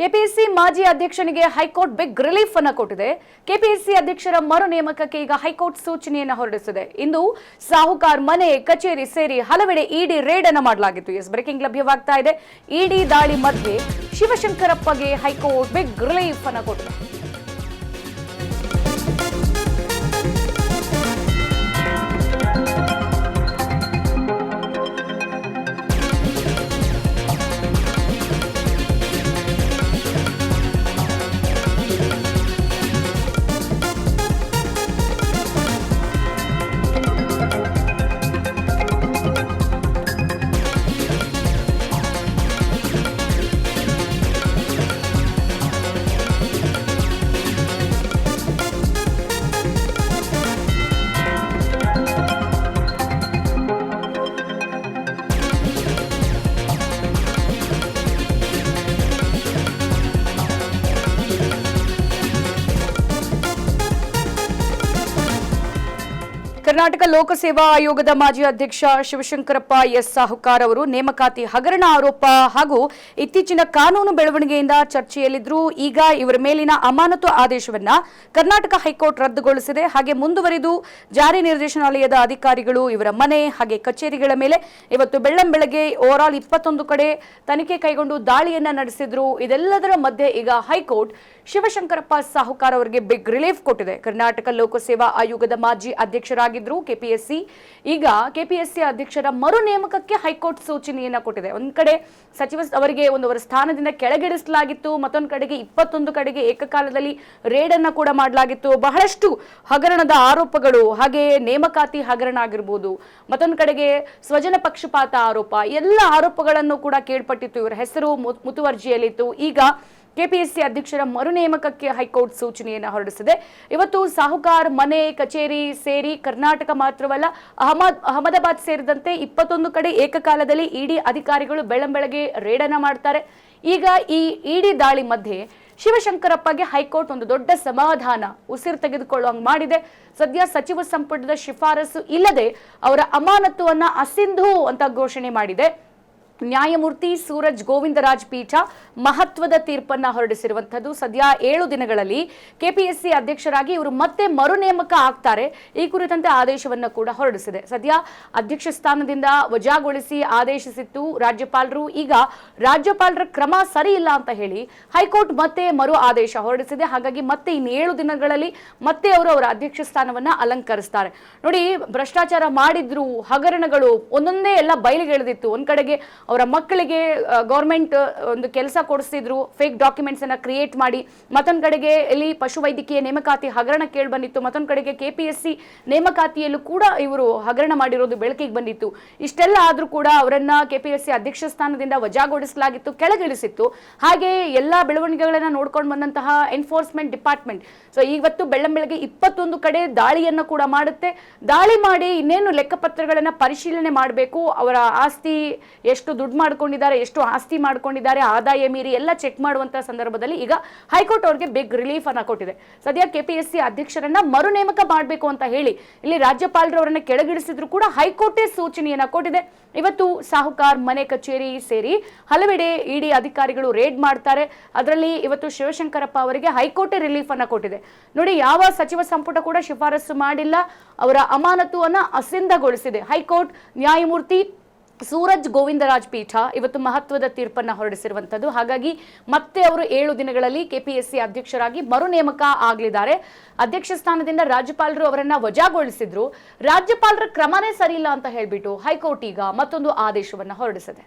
KPSC ಮಾಜಿ ಅಧ್ಯಕ್ಷನಿಗೆ high court big relief ಅನ್ನು ಕೊಟ್ಟಿದೆ. ಕೆಪಿಎಸ್ಸಿ ಅಧ್ಯಕ್ಷರ ಮರು ನೇಮಕಕ್ಕೆ ಈಗ ಹೈಕೋರ್ಟ್ ಸೂಚನೆಯನ್ನು ಹೊರಡಿಸಿದೆ. ಇಂದು ಸಾಹುಕಾರ್ ಮನೆ, ಕಚೇರಿ ಸೇರಿ ಹಲವೆಡೆ ಇಡಿ ರೇಡ್ ಅನ್ನು ಮಾಡಲಾಗಿತ್ತು. ಬ್ರೇಕಿಂಗ್ ಲಭ್ಯವಾಗ್ತಾ ಇದೆ. ಇಡಿ ದಾಳಿ ಮಧ್ಯೆ ಶಿವಶಂಕರಪ್ಪಗೆ ಹೈಕೋರ್ಟ್ ಬಿಗ್ ರಿಲೀಫ್ ಅನ್ನು ಕೊಟ್ಟಿದೆ. ಕರ್ನಾಟಕ ಲೋಕಸೇವಾ ಆಯೋಗದ ಮಾಜಿ ಅಧ್ಯಕ್ಷ ಶಿವಶಂಕರಪ್ಪ ಎಸ್ ಸಾಹುಕಾರ್ ಅವರು ನೇಮಕಾತಿ ಹಗರಣ ಆರೋಪ ಹಾಗೂ ಇತ್ತೀಚಿನ ಕಾನೂನು ಬೆಳವಣಿಗೆಯಿಂದ ಚರ್ಚೆಯಲ್ಲಿದ್ದರು. ಈಗ ಇವರ ಮೇಲಿನ ಅಮಾನತು ಆದೇಶವನ್ನ ಕರ್ನಾಟಕ ಹೈಕೋರ್ಟ್ ರದ್ದುಗೊಳಿಸಿದೆ. ಹಾಗೆ ಮುಂದುವರಿದು ಜಾರಿ ನಿರ್ದೇಶನಾಲಯದ ಅಧಿಕಾರಿಗಳು ಇವರ ಮನೆ ಹಾಗೆ ಕಚೇರಿಗಳ ಮೇಲೆ ಇವತ್ತು ಬೆಳ್ಳಂಬೆಳಗ್ಗೆ ಓವರಾಲ್ 21 ಕಡೆ ತನಿಖೆ ಕೈಗೊಂಡು ದಾಳಿಯನ್ನ ನಡೆಸಿದ್ರು. ಇದೆಲ್ಲದರ ಮಧ್ಯೆ ಈಗ ಹೈಕೋರ್ಟ್ ಶಿವಶಂಕರಪ್ಪ ಸಾಹುಕಾರ್ ಅವರಿಗೆ ಬಿಗ್ ರಿಲೀಫ್ ಕೊಟ್ಟಿದೆ. ಕರ್ನಾಟಕ ಲೋಕಸೇವಾ ಆಯೋಗದ ಮಾಜಿ ಅಧ್ಯಕ್ಷರಾಗಿದ್ರು ಕೆಪಿಎಸ್ಸಿ. ಈಗ ಕೆಪಿಎಸ್ಸಿ ಅಧ್ಯಕ್ಷರ ಮರು ನೇಮಕಕ್ಕೆ ಹೈಕೋರ್ಟ್ ಸೂಚನೆಯನ್ನ ಕೊಟ್ಟಿದೆ. ಒಂದ್ ಕಡೆ ಸಚಿವ ಅವರಿಗೆ ಅವರ ಸ್ಥಾನದಿಂದ ಕೆಳಗಿಳಿಸಲಾಗಿತ್ತು, ಮತ್ತೊಂದು ಕಡೆಗೆ 21 ಕಡೆಗೆ ಏಕಕಾಲದಲ್ಲಿ ರೇಡ್ ಅನ್ನ ಕೂಡ ಮಾಡಲಾಗಿತ್ತು. ಬಹಳಷ್ಟು ಹಗರಣದ ಆರೋಪಗಳು, ಹಾಗೆ ನೇಮಕಾತಿ ಹಗರಣ ಆಗಿರ್ಬೋದು, ಮತ್ತೊಂದು ಕಡೆಗೆ ಸ್ವಜನ ಪಕ್ಷಪಾತ ಆರೋಪ, ಎಲ್ಲ ಆರೋಪಗಳನ್ನು ಕೂಡ ಕೇಳ್ಪಟ್ಟಿತ್ತು. ಇವರ ಹೆಸರು ಮುತುವರ್ಜಿಯಲ್ಲಿತ್ತು. ಈಗ ಕೆಪಿಎಸ್ಸಿ ಅಧ್ಯಕ್ಷರ ಮರು ನೇಮಕಕ್ಕೆ ಹೈಕೋರ್ಟ್ ಸೂಚನೆಯನ್ನು ಹೊರಡಿಸಿದೆ. ಇವತ್ತು ಸಾಹುಕಾರ್ ಮನೆ, ಕಚೇರಿ ಸೇರಿ ಕರ್ನಾಟಕ ಮಾತ್ರವಲ್ಲ ಅಹಮದಾಬಾದ್ ಸೇರಿದಂತೆ 21 ಕಡೆ ಏಕಕಾಲದಲ್ಲಿ ಇಡಿ ಅಧಿಕಾರಿಗಳು ಬೆಳ್ಳಂಬೆಳಗ್ಗೆ ರೇಡ್ ಅನ್ನ ಮಾಡ್ತಾರೆ. ಈಗ ಈ ಇಡಿ ದಾಳಿ ಮಧ್ಯೆ ಶಿವಶಂಕರಪ್ಪಗೆ ಹೈಕೋರ್ಟ್ ಒಂದು ದೊಡ್ಡ ಸಮಾಧಾನ, ಉಸಿರು ತೆಗೆದುಕೊಳ್ಳುವಂಗೆ ಮಾಡಿದೆ. ಸದ್ಯ ಸಚಿವ ಸಂಪುಟದ ಶಿಫಾರಸು ಇಲ್ಲದೆ ಅವರ ಅಮಾನತುವನ್ನ ಅಸಿಂಧು ಅಂತ ಘೋಷಣೆ ಮಾಡಿದೆ. ನ್ಯಾಯಮೂರ್ತಿ ಸೂರಜ್ ಗೋವಿಂದರಾಜ್ ಪೀಠ ಮಹತ್ವದ ತೀರ್ಪನ್ನ ಹೊರಡಿಸಿರುವಂತದ್ದು. ಸದ್ಯ 7 ದಿನಗಳಲ್ಲಿ ಕೆಪಿಎಸ್ಸಿ ಅಧ್ಯಕ್ಷರಾಗಿ ಇವರು ಮತ್ತೆ ಮರು ನೇಮಕ ಆಗ್ತಾರೆ. ಈ ಕುರಿತಂತೆ ಆದೇಶವನ್ನ ಕೂಡ ಹೊರಡಿಸಿದೆ. ಸದ್ಯ ಅಧ್ಯಕ್ಷ ಸ್ಥಾನದಿಂದ ವಜಾಗೊಳಿಸಿ ಆದೇಶಿಸಿತ್ತು ರಾಜ್ಯಪಾಲರು. ಈಗ ರಾಜ್ಯಪಾಲರ ಕ್ರಮ ಸರಿ ಇಲ್ಲ ಅಂತ ಹೇಳಿ ಹೈಕೋರ್ಟ್ ಮತ್ತೆ ಮರು ಆದೇಶ ಹೊರಡಿಸಿದೆ. ಹಾಗಾಗಿ ಮತ್ತೆ ಇನ್ನು 7 ದಿನಗಳಲ್ಲಿ ಮತ್ತೆ ಅವರು ಅವರ ಅಧ್ಯಕ್ಷ ಸ್ಥಾನವನ್ನ ಅಲಂಕರಿಸ್ತಾರೆ. ನೋಡಿ, ಭ್ರಷ್ಟಾಚಾರ ಮಾಡಿದ್ರು, ಹಗರಣಗಳು ಒಂದೊಂದೇ ಎಲ್ಲ ಬಯಲಿಗೆಳೆದಿತ್ತು. ಒಂದ್ ಕಡೆಗೆ ಅವರ ಮಕ್ಕಳಿಗೆ ಗೌರ್ಮೆಂಟ್ ಒಂದು ಕೆಲಸ ಕೊಡಿಸ್ತಿದ್ರು, ಫೇಕ್ ಡಾಕ್ಯುಮೆಂಟ್ಸ್ ಅನ್ನ ಕ್ರಿಯೇಟ್ ಮಾಡಿ. ಮತ್ತೊಂದು ಕಡೆಗೆ ಇಲ್ಲಿ ಪಶುವೈದ್ಯಕೀಯ ನೇಮಕಾತಿ ಹಗರಣ ಕೇಳಿ ಬಂದಿತ್ತು. ಮತ್ತೊಂದು ಕಡೆಗೆ ಕೆಪಿಎಸ್ಸಿ ನೇಮಕಾತಿಯಲ್ಲೂ ಕೂಡ ಇವರು ಹಗರಣ ಮಾಡಿರೋದು ಬೆಳಕಿಗೆ ಬಂದಿತ್ತು. ಇಷ್ಟೆಲ್ಲ ಆದ್ರೂ ಕೂಡ ಅವರನ್ನ ಕೆಪಿಎಸ್ಸಿ ಅಧ್ಯಕ್ಷ ಸ್ಥಾನದಿಂದ ವಜಾಗೊಳಿಸಲಾಗಿತ್ತು, ಕೆಳಗಿಳಿಸಿತ್ತು. ಹಾಗೆ ಎಲ್ಲಾ ಬೆಳವಣಿಗೆಗಳನ್ನ ನೋಡ್ಕೊಂಡು ಬಂದಂತಹ ಎನ್ಫೋರ್ಸ್ಮೆಂಟ್ ಡಿಪಾರ್ಟ್ಮೆಂಟ್ ಇವತ್ತು ಬೆಳ್ಳಂಬೆಳಗ್ಗೆ 21 ಕಡೆ ದಾಳಿಯನ್ನ ಕೂಡ ಮಾಡುತ್ತೆ. ದಾಳಿ ಮಾಡಿ ಇನ್ನೇನು ಲೆಕ್ಕಪತ್ರಗಳನ್ನ ಪರಿಶೀಲನೆ ಮಾಡಬೇಕು. ಅವರ ಆಸ್ತಿ ಎಷ್ಟು ದುಡ್ಡು ಮಾಡ್ಕೊಂಡಿದ್ದಾರೆ, ಎಷ್ಟು ಆಸ್ತಿ ಮಾಡ್ಕೊಂಡಿದ್ದಾರೆ, ಆದಾಯ ಮೀರಿ ಎಲ್ಲ ಚೆಕ್ ಮಾಡುವಂತಹ ಸಂದರ್ಭದಲ್ಲಿ ಈಗ ಹೈಕೋರ್ಟ್ ಅವರಿಗೆ ಬಿಗ್ ರಿಲೀಫ್ ಅನ್ನ ಕೊಟ್ಟಿದೆ. ಸದ್ಯ ಕೆಪಿಎಸ್ಸಿ ಅಧ್ಯಕ್ಷರನ್ನ ಮರು ನೇಮಕ ಮಾಡಬೇಕು ಅಂತ ಹೇಳಿ ಇಲ್ಲಿ ರಾಜ್ಯಪಾಲರು ಅವರನ್ನ ಕೆಳಗಿಳಿಸಿದ್ರು ಕೂಡ ಹೈಕೋರ್ಟೇ ಸೂಚನೆಯನ್ನ ಕೊಟ್ಟಿದೆ. ಇವತ್ತು ಸಾಹುಕಾರ್ ಮನೆ, ಕಚೇರಿ ಸೇರಿ ಹಲವೆಡೆ ಇಡಿ ಅಧಿಕಾರಿಗಳು ರೇಡ್ ಮಾಡ್ತಾರೆ. ಅದರಲ್ಲಿ ಇವತ್ತು ಶಿವಶಂಕರಪ್ಪ ಅವರಿಗೆ ಹೈಕೋರ್ಟೇ ರಿಲೀಫ್ ಅನ್ನ ಕೊಟ್ಟಿದೆ. ನೋಡಿ, ಯಾವ ಸಚಿವ ಸಂಪುಟ ಕೂಡ ಶಿಫಾರಸು ಮಾಡಿಲ್ಲ, ಅವರ ಅಮಾನತುವನ್ನ ಅಸಿಂಧಗೊಳಿಸಿದೆ ಹೈಕೋರ್ಟ್. ನ್ಯಾಯಮೂರ್ತಿ ಸೂರಜ್ ಗೋವಿಂದರಾಜ್ ಪೀಠ ಇವತ್ತು ಮಹತ್ವದ ತೀರ್ಪನ್ನ ಹೊರಡಿಸಿರುವಂತದ್ದು. ಹಾಗಾಗಿ ಮತ್ತೆ ಅವರು 7 ದಿನಗಳಲ್ಲಿ ಕೆಪಿಎಸ್ಸಿ ಅಧ್ಯಕ್ಷರಾಗಿ ಮರು ನೇಮಕ ಆಗಲಿದ್ದಾರೆ. ಅಧ್ಯಕ್ಷ ಸ್ಥಾನದಿಂದ ರಾಜ್ಯಪಾಲರು ಅವರನ್ನ ವಜಾಗೊಳಿಸಿದ್ರು. ರಾಜ್ಯಪಾಲರ ಕ್ರಮನೇ ಸರಿ ಇಲ್ಲ ಅಂತ ಹೇಳ್ಬಿಟ್ಟು ಹೈಕೋರ್ಟ್ ಈಗ ಮತ್ತೊಂದು ಆದೇಶವನ್ನ ಹೊರಡಿಸಿದೆ.